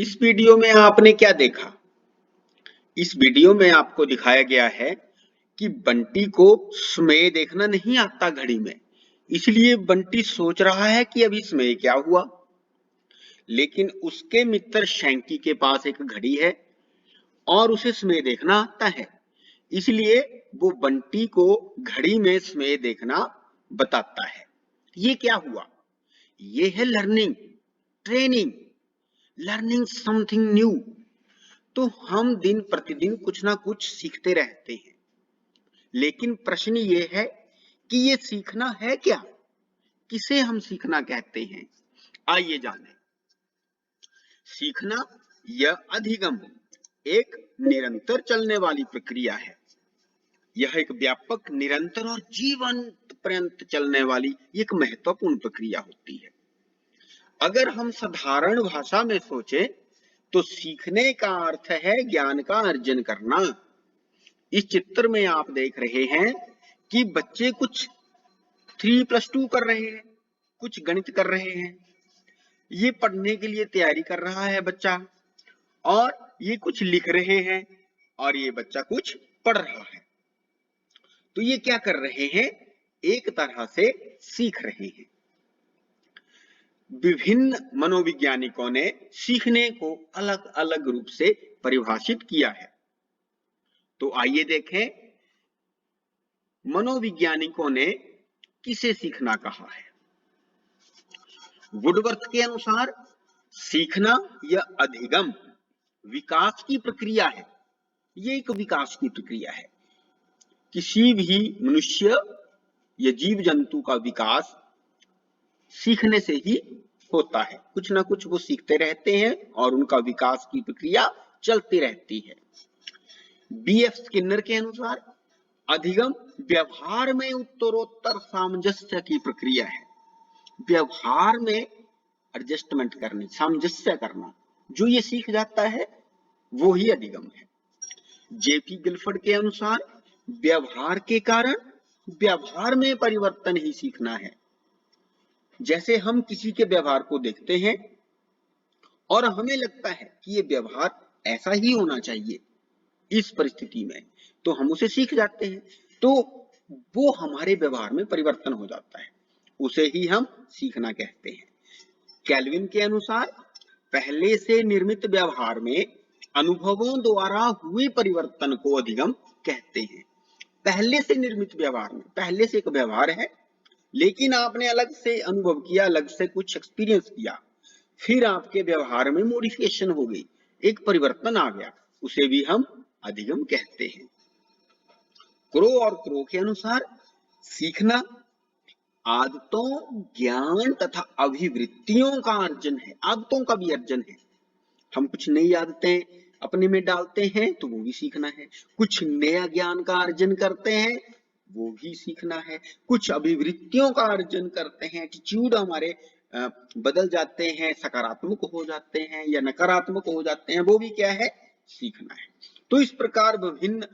इस वीडियो में आपने क्या देखा? इस वीडियो में आपको दिखाया गया है कि बंटी को समय देखना नहीं आता घड़ी में, इसलिए बंटी सोच रहा है कि अभी समय क्या हुआ। लेकिन उसके मित्र शैंकी के पास एक घड़ी है और उसे समय देखना आता है, इसलिए वो बंटी को घड़ी में समय देखना बताता है। ये क्या हुआ? ये है learning, training, learning something new. तो हम दिन प्रतिदिन कुछ ना कुछ सीखते रहते हैं, लेकिन प्रश्न ये है कि ये सीखना है क्या? किसे हम सीखना कहते हैं? आइए जानें। सीखना या अधिगम एक निरंतर चलने वाली प्रक्रिया है। यह एक व्यापक, निरंतर और जीवन पर्यंत चलने वाली एक महत्वपूर्ण प्रक्रिया होती है। अगर हम साधारण भाषा में सोचें तो सीखने का अर्थ है ज्ञान का अर्जन करना। इस चित्र में आप देख रहे हैं कि बच्चे कुछ 3+2 कर रहे हैं, कुछ गणित कर रहे हैं। ये पढ़ने के लिए तैयारी कर रहा है बच्चा, और ये कुछ लिख रहे हैं और ये बच्चा कुछ पढ़ रहा है। तो ये क्या कर रहे हैं? एक तरह से सीख रहे हैं। विभिन्न मनोवैज्ञानिकों ने सीखने को अलग अलग रूप से परिभाषित किया है। तो आइए देखें, मनोवैज्ञानिकों ने किसे सीखना कहा है। वुडवर्थ के अनुसार सीखना या अधिगम विकास की प्रक्रिया है। ये एक विकास की प्रक्रिया है। किसी भी मनुष्य या जीव जंतु का विकास सीखने से ही होता है। कुछ ना कुछ वो सीखते रहते हैं और उनका विकास की प्रक्रिया चलती रहती है। B.F. स्किनर के अनुसार अधिगम व्यवहार में उत्तरोत्तर सामंजस्य की प्रक्रिया है। व्यवहार में एडजस्टमेंट करनी, सामंजस्य करना, जो ये सीख जाता है वो ही अधिगम है। J.P. गिलफर्ड के अनुसार व्यवहार के कारण व्यवहार में परिवर्तन ही सीखना है। जैसे हम किसी के व्यवहार को देखते हैं और हमें लगता है कि ये व्यवहार ऐसा ही होना चाहिए इस परिस्थिति में, तो हम उसे सीख जाते हैं। तो वो हमारे व्यवहार में परिवर्तन हो जाता है, उसे ही हम सीखना कहते हैं। कैल्विन के अनुसार पहले से निर्मित व्यवहार में अनुभवों द्वारा हुए परिवर्तन को अधिगम कहते हैं। पहले से निर्मित व्यवहार में, पहले से एक व्यवहार है लेकिन आपने अलग से अनुभव किया, अलग से कुछ एक्सपीरियंस किया, फिर आपके व्यवहार में मॉडिफिकेशन हो गई, एक परिवर्तन आ गया, उसे भी हम अधिगम कहते हैं। क्रो और क्रो के अनुसार सीखना आदतों, ज्ञान तथा अभिवृत्तियों का अर्जन है। आदतों का भी अर्जन है। हम कुछ नई आदतें अपने में डालते हैं तो वो भी सीखना है। कुछ नया ज्ञान का अर्जन करते हैं, वो भी सीखना है। कुछ अभिवृत्तियों का अर्जन करते हैं, एटीट्यूड हमारे बदल जाते हैं, सकारात्मक हो जाते हैं या नकारात्मक हो जाते हैं, वो भी क्या है? सीखना है। तो इस प्रकार विभिन्न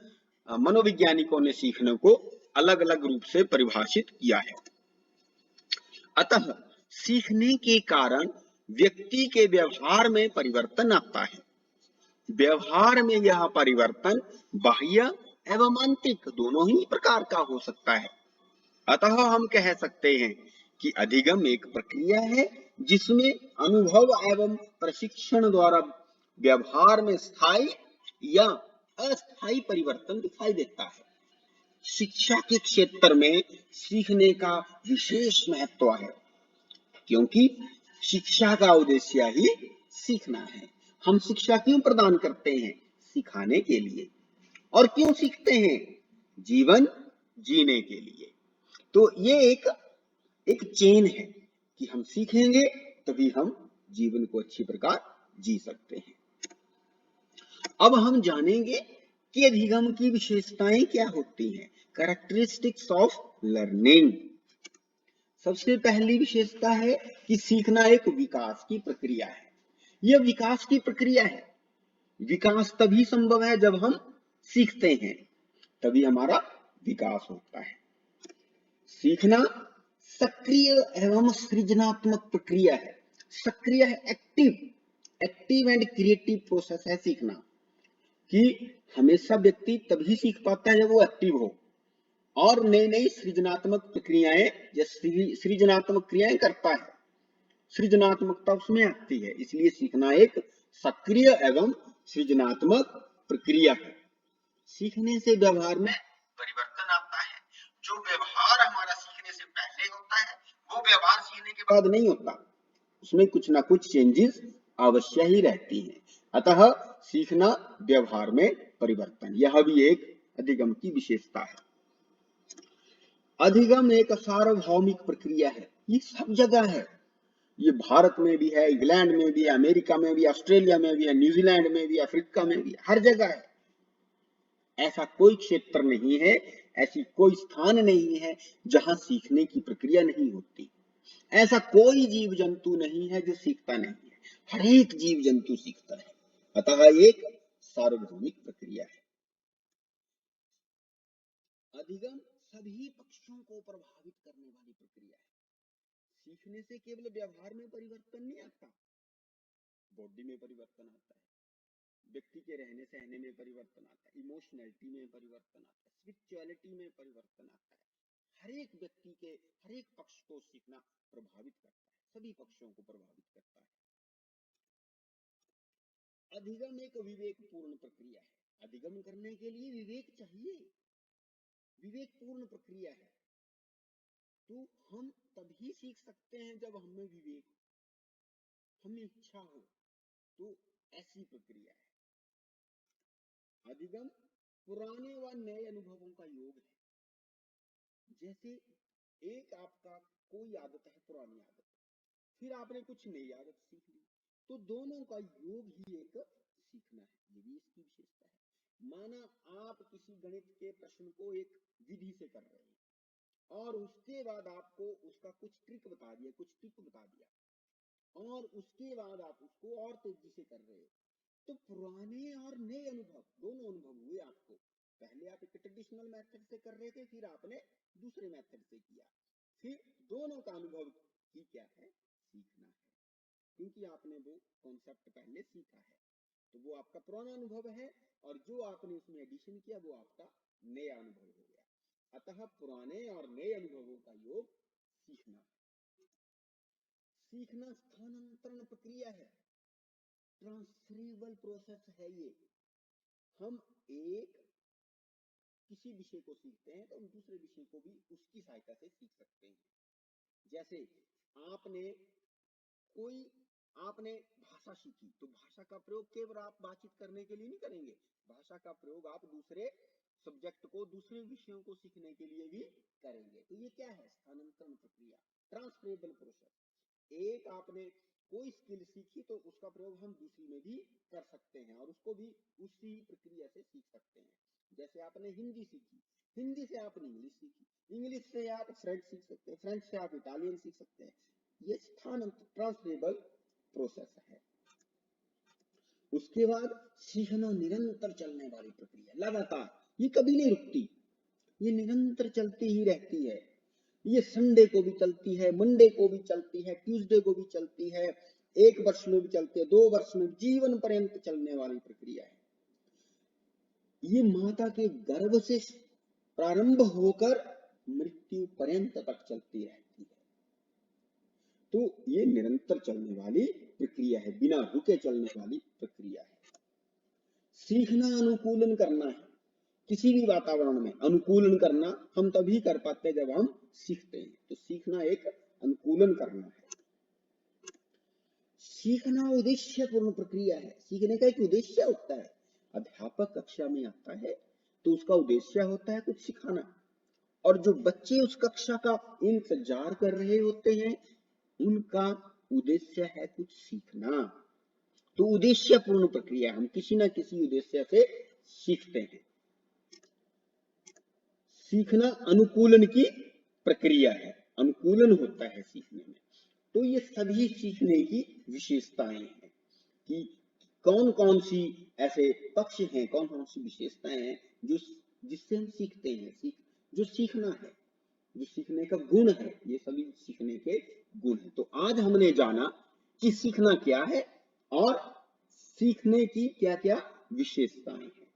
मनोवैज्ञानिकों ने सीखने को अलग अलग रूप से परिभाषित किया है। अतः सीखने के कारण व्यक्ति के व्यवहार में परिवर्तन आता है। व्यवहार में यह परिवर्तन बाह्य एवं आंतरिक दोनों ही प्रकार का हो सकता है। अतः हम कह सकते हैं कि अधिगम एक प्रक्रिया है जिसमें अनुभव एवं प्रशिक्षण द्वारा व्यवहार में स्थायी या अस्थायी परिवर्तन दिखाई देता है। शिक्षा के क्षेत्र में सीखने का विशेष महत्व है, क्योंकि शिक्षा का उद्देश्य ही सीखना है। हम शिक्षा क्यों प्रदान करते हैं? सिखाने के लिए। और क्यों सीखते हैं? जीवन जीने के लिए। तो ये एक चेन है कि हम सीखेंगे तभी हम जीवन को अच्छी प्रकार जी सकते हैं। अब हम जानेंगे कि अधिगम की विशेषताएं क्या होती हैं। Characteristics of learning. सबसे पहली विशेषता है कि सीखना एक विकास की प्रक्रिया है। यह विकास की प्रक्रिया है। विकास तभी संभव है जब हम सीखते हैं, तभी हमारा विकास होता है। सीखना सक्रिय एवं सृजनात्मक प्रक्रिया है। सक्रिय है, active, active and creative process है सीखना, कि हमेशा व्यक्ति तभी सीख पाता है जब वो एक्टिव हो और नई नई सृजनात्मक प्रक्रियाएं या सृजनात्मक क्रियाएं करता है, सृजनात्मकता उसमें आती है। इसलिए सीखना एक सक्रिय एवं सृजनात्मक प्रक्रिया है। सीखने से व्यवहार में परिवर्तन आता है। जो व्यवहार हमारा सीखने से पहले होता है वो व्यवहार सीखने के बाद नहीं होता, उसमें कुछ ना कुछ चेंजेस अवश्य ही रहती हैं। अतः सीखना व्यवहार में परिवर्तन, यह भी एक अधिगम की विशेषता है। अधिगम एक सार्वभौमिक प्रक्रिया है, ये सब जगह है। ये भारत में भी है, इंग्लैंड में भी है, अमेरिका में भी, ऑस्ट्रेलिया में भी है, न्यूजीलैंड में भी, अफ्रीका में भी, हर जगह है। ऐसा कोई क्षेत्र नहीं है, ऐसी कोई स्थान नहीं है जहां सीखने की प्रक्रिया नहीं होती। ऐसा कोई जीव जंतु नहीं है जो सीखता नहीं है, हर एक जीव जंतु सीखता है। अतः एक सार्वभौमिक प्रक्रिया है। अधिगम सभी पक्षों को प्रभावित करने वाली प्रक्रिया है। सीखने से केवल व्यवहार में परिवर्तन नहीं आता, बॉडी में परिवर्तन आता है, व्यक्ति के रहने सहने में परिवर्तन आता है, इमोशनलिटी में परिवर्तन आता है, स्पिरिचुअलिटी में परिवर्तन आता है। हर एक व्यक्ति के हर एक पक्ष को सीखना प्रभावित करता है, सभी पक्षों को प्रभावित करता है। अधिगम एक विवेकपूर्ण प्रक्रिया है। अधिगम करने के लिए विवेक चाहिए, विवेकपूर्ण प्रक्रिया है। तो हम तभी सीख सकते हैं जब हमें विवेक, हमें इच्छा हो, तो ऐसी प्रक्रिया है। अधिगम पुराने व नए अनुभवों का योग है। जैसे एक आपका कोई आदत है, पुरानी आदत, फिर आपने कुछ नई आदत सीख ली, तो दोनों का योग ही एक सीखना है। ये भी इसकी विशेषता है। माना आप किसी गणित के प्रश्न को एक विधि से कर रहे हैं और उसके बाद आपको उसका कुछ ट्रिक बता दिया, कुछ टिप बता दिया, और उसके बाद आप उसको और तेजी से कर रहे हो, तो पुराने और नए अनुभव, दोनों अनुभव हुए आपको। पहले आप एक ट्रेडिशनल मेथड से कर रहे थे, फिर आपने दूसरे मेथड से किया, फिर दोनों का अनुभव ही क्या है, सीखना है। क्योंकि आपने वो कॉन्सेप्ट पहले सीखा है, तो वो आपका पुराना अनुभव है, और जो आपने उसमें एडिशन किया वो आपका नया अनुभव हो गया। अतः पुराने और नए अनुभवों का योग सीखना है। सीखना स्थानांतरण प्रक्रिया है, ट्रांसफरेबल प्रोसेस है ये। हम एक किसी विषय को सीखते हैं तो हम दूसरे विषय को भी उसकी सहायता से सीख सकते हैं। जैसे आपने भाषा सीखी, तो भाषा का प्रयोग केवल आप बातचीत करने के लिए नहीं करेंगे, भाषा का प्रयोग आप दूसरे सब्जेक्ट को, दूसरे विषयों को सीखने के लिए भी करेंगे। तो ये क्या है, स्थानांतरण प्रक्रिया, ट्रांसफरेबल प्रोसेस। एक आपने कोई स्किल सीखी तो उसका प्रयोग हम दूसरी में भी कर सकते हैं और उसको भी उसी प्रक्रिया से सीख सकते हैं। जैसे आपने हिंदी सीखी, हिंदी से आपने इंग्लिश सीखी, इंग्लिश से आप फ्रेंच सीख सकते हैं, फ्रेंच से आप इटालियन सीख सकते हैं। ये ट्रांसफरेबल प्रोसेस है। उसके बाद सीखना निरंतर चलने वाली प्रक्रिया, लगातार, ये कभी नहीं रुकती, ये निरंतर चलती ही रहती है। ये संडे को भी चलती है, मंडे को भी चलती है, ट्यूसडे को भी चलती है, 1 वर्ष में भी चलती है, 2 वर्ष में, जीवन पर्यंत चलने वाली प्रक्रिया है। ये माता के गर्भ से प्रारंभ होकर मृत्यु पर्यंत तक चलती रहती है। तो ये निरंतर चलने वाली प्रक्रिया है, बिना रुके चलने वाली प्रक्रिया है। सीखना अनुकूलन करना है, किसी भी वातावरण में अनुकूलन करना हम तभी कर पाते हैं जब हम सीखते हैं। तो सीखना एक अनुकूलन करना है। सीखना उद्देश्यपूर्ण प्रक्रिया है। सीखने का एक उद्देश्य होता है। अध्यापक कक्षा में आता है तो उसका उद्देश्य होता है कुछ सिखाना, और जो बच्चे उस कक्षा का इंतजार कर रहे होते हैं उनका उद्देश्य है कुछ सीखना। तो उद्देश्यपूर्ण प्रक्रिया, हम किसी न किसी उद्देश्य से सीखते हैं। सीखना अनुकूलन की प्रक्रिया है, अनुकूलन होता है सीखने में। तो ये सभी सीखने की विशेषताएं हैं कि कौन कौन सी ऐसे पक्ष हैं, कौन कौन सी विशेषताएं हैं जो जिससे हम सीखते हैं, जो सीखना है, जो सीखने का गुण है, ये सभी सीखने के गुण है। तो आज हमने जाना कि सीखना क्या है, और सीखने की क्या क्या विशेषताएं हैं।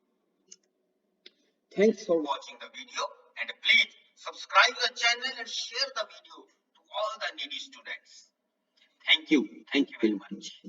Thanks for watching the video and please subscribe the channel and share the video to all the needy students. Thank you very much.